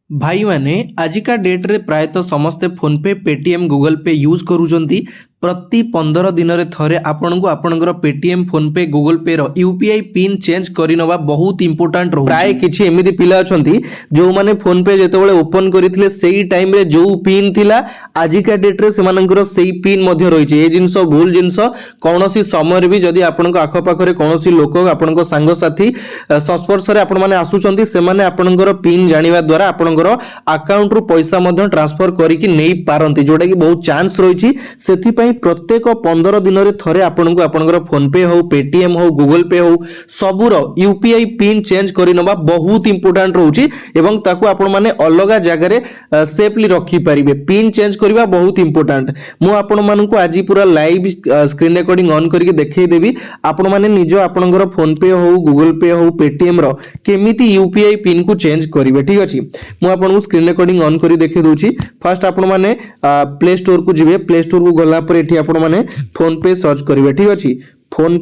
भाई मैंने आजिका डेट रे प्रायतः समस्ते फोन पे पेटीएम गूगल पे यूज करूछंती। प्रति 15 दिन रे थरे आपन को आपनकर पेटीएम फोन पे गूगल पे रो यूपीआई पिन चेंज करिनवा बहुत इंपोर्टेंट रहू। प्राय किछि एमिति पिला अछंती जो माने फोन पे जेतेबेले ओपन करिथिले सेही टाइम रे जो पिन थिला आजिका डेट रे सेमानकर सेही पिन मध्ये रहिछि। ए जिंस भूल जिंस कोनोसी समय रे भी जदी आपन को आखो पाखरे कोनोसी लोक आपन को सांग साथी संस्पर्श रे आपन माने आसुचंती सेमाने आपनकर पिन जानिबा द्वारा आपनकर अकाउंट रु पैसा मध्ये ट्रांसफर करिकि नै पारंती, जोटा कि बहुत चांस रहिछि। सेथि पई प्रत्येक 15 दिन रे थरे आपन को आपनकर फोन पे हो पेटीएम हो गूगल पे हो सबुर यूपीआई पिन चेंज करिनबा बहुत इंपोर्टेंट रहउछि एवं ताकू आपन माने अलगा जगह रे सेफली रखि परिबे। पिन चेंज करिबा बहुत इंपोर्टेंट। मु आपन मानन को आजि पूरा लाइव स्क्रीन रिकॉर्डिंग ऑन करके देखै देबी। आपन माने निजो आपनकर फोन पे हो गूगल पे हो पेटीएम रो केमिति यूपीआई पिन को चेंज करिवे। ठीक अछि, मु आपन को स्क्रीन रिकॉर्डिंग ऑन करी देखै दोछि। फर्स्ट आपन माने प्ले स्टोर को जिवे। प्ले स्टोर को गला पर एठी आपन माने फोन पे सर्च करिवे। ठीक अछि, फोन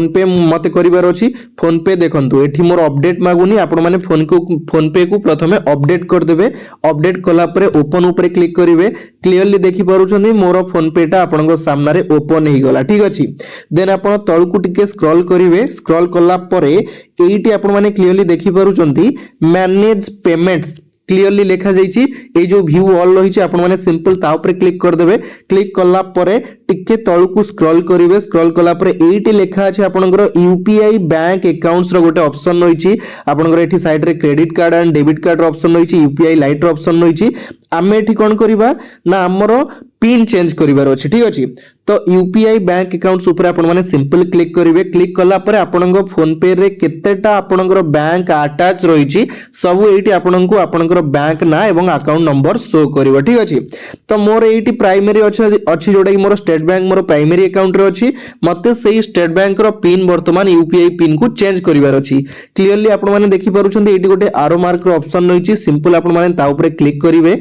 पे मते करिवार अछि। फोन पे देखंतु एठी मोर अपडेट मागुनी। आपण माने फोन पे को प्रथमे अपडेट कर देबे। अपडेट कला परे ओपन ऊपर क्लिक करिवे। क्लियरली देखि पारुछन्ती मोर फोन पे टा आपनक सामना रे ओपन हे गला। ठीक अछि, देन आपण तळकु टिके स्क्रॉल करिवे। स्क्रॉल कला परे एठी आपण माने क्लियरली देखि पारुछन्ती मैनेज पेमेंट्स क्लियरली लिखा जाइछि। ए जो व्यू ऑल रहिछि आपण माने सिंपल ता ऊपर क्लिक कर देबे। क्लिक कला परे टिके तळकु स्क्रॉल करिवे। स्क्रॉल कला परे एठी लिखा अछि आपनकर यूपीआई बैंक अकाउंट्स रो गोटे ऑप्शन रहिछि। आपनकर एठी साइड रे credit card and debit card रो ऑप्शन रहिछि, यूपीआई लाइट रो ऑप्शन रहिछि। आमे एठी कोन करिबा ना हमरो पिन चेंज करिवार अछि। ठीक अछि, तो यूपीआई बैंक अकाउंट्स ऊपर आपण माने सिंपल क्लिक करिवे। क्लिक कला परे आपनक फोन पे रे केतेटा आपनकर बैंक अटैच रहिछि सब एठी आपनको आपनकर बैंक ना एवं अकाउंट नंबर शो करिवो। ठीक अछि, तो मोर एठी प्राइमरी अछि जोटा कि मोर स्टेट बैंक मोर प्राइमरी अकाउंट रे अछि। मते सेही स्टेट बैंक रो पिन वर्तमान यूपीआई पिन को चेंज करिवार अछि। क्लियरली आपण माने देखि पारुछन्ती एठी गोटे आरो मार्क रो ऑप्शन रहिछि। सिंपल आपण माने ता ऊपर क्लिक करिवे।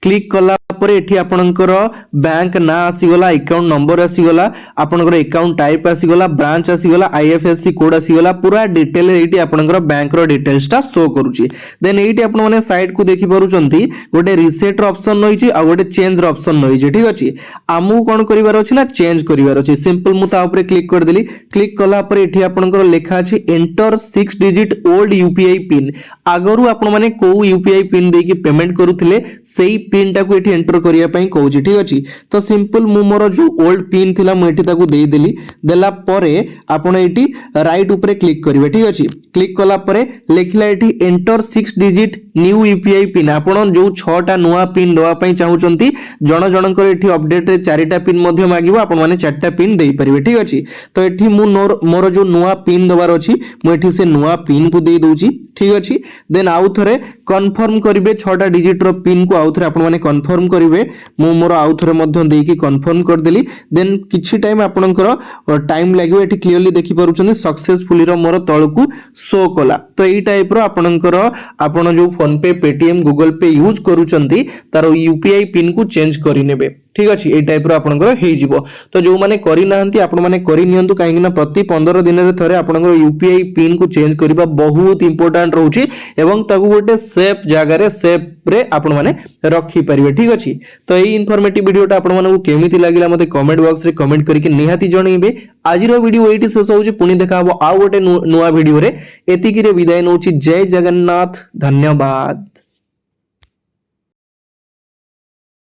क्लिक कला परे एठी आपनकर बैंक ना आसीगला, अकाउंट नंबर आसीगला, आपनकर अकाउंट टाइप आसीगला, ब्रांच आसीगला, आईएफएससी कोड आसीगला, पूरा डिटेल एठी आपनकर बैंक रो डिटेल्स ता शो करूची। देन एठी आपण माने साइड को देखि पारुचंती गोटे रीसेट रो ऑप्शन रहिछि आ गोटे चेंज रो ऑप्शन रहिछि। ठीक अछि, आमु कोन करिवार अछि ना चेंज करिवार अछि। सिंपल मु ता ऊपर क्लिक कर देली। क्लिक कला परे एठी आपनकर लेखा अछि enter 6 digit old UPI pin. आगरु आपण माने को यूपीआई पिन देकी पेमेंट करूथिले सेही पिन टा को एठी एंटर करिया पई कहूची। ठीक अछि, तो सिंपल मु मोर जो ओल्ड पिन थिला मु एठी ताकू देई देली। देला परे आपण एठी राइट ऊपर क्लिक करिवे। ठीक अछि, क्लिक कला परे लेखिला एठी enter 6 digit new UPI pin. आपण जो 6 टा नुवा पिन दवा पई चाहूचंती जण जणकर एठी अपडेट रे 4 टा पिन मध्ये मागिबो। आपण माने 4 टा पिन देई परिवे। ठीक अछि, तो एठी मु मोर जो नुवा पिन दवार अछि मु एठी से नुवा पिन को देई दोची। ठीक अछि, देन आउ थरे कन्फर्म करिवे 6 टा डिजिट रो पिन को आउ थरे आपण माने कन्फर्म करिवे। मु मोर आउ थरे मध्ये देकी कन्फर्म कर देली। देन किछि टाइम आपनकर टाइम लागिवो। एठी क्लियरली देखि पारुछन सक्सेसफुली रो मोर तळकु शो कला। तो एई टाइप रो आपनकर आपण जो फोन पे पेटीएम गूगल पे यूज करूचंती तार यूपीआई पिन को चेंज करि नेबे। ठीक अछि, एई टाइप रो आपनकर हेइ जिवो। तो जो माने करि नाहंती आपण माने करि नियंतु, काहे कि ना प्रति 15 दिन रे थरे आपनकर यूपीआई पिन को चेंज करिबा बहुत इंपोर्टेंट रहउची एवं ताकू गोटे सेफ जगह रे सेफ रे आपण माने रखि परिबे। ठीक अछि, तो एई इन्फॉर्मेटिव वीडियोटा आपण मानकु केमिति लागिला मते कमेंट बॉक्स रे कमेंट करके निहाती जणैबे। आजिरो वीडियो एइटी शेष होउची, पुनी देखा हबो आ गोटे नुवा वीडियो रे। एतिकी रे विदाय नउची। जय जगन्नाथ, धन्यवाद।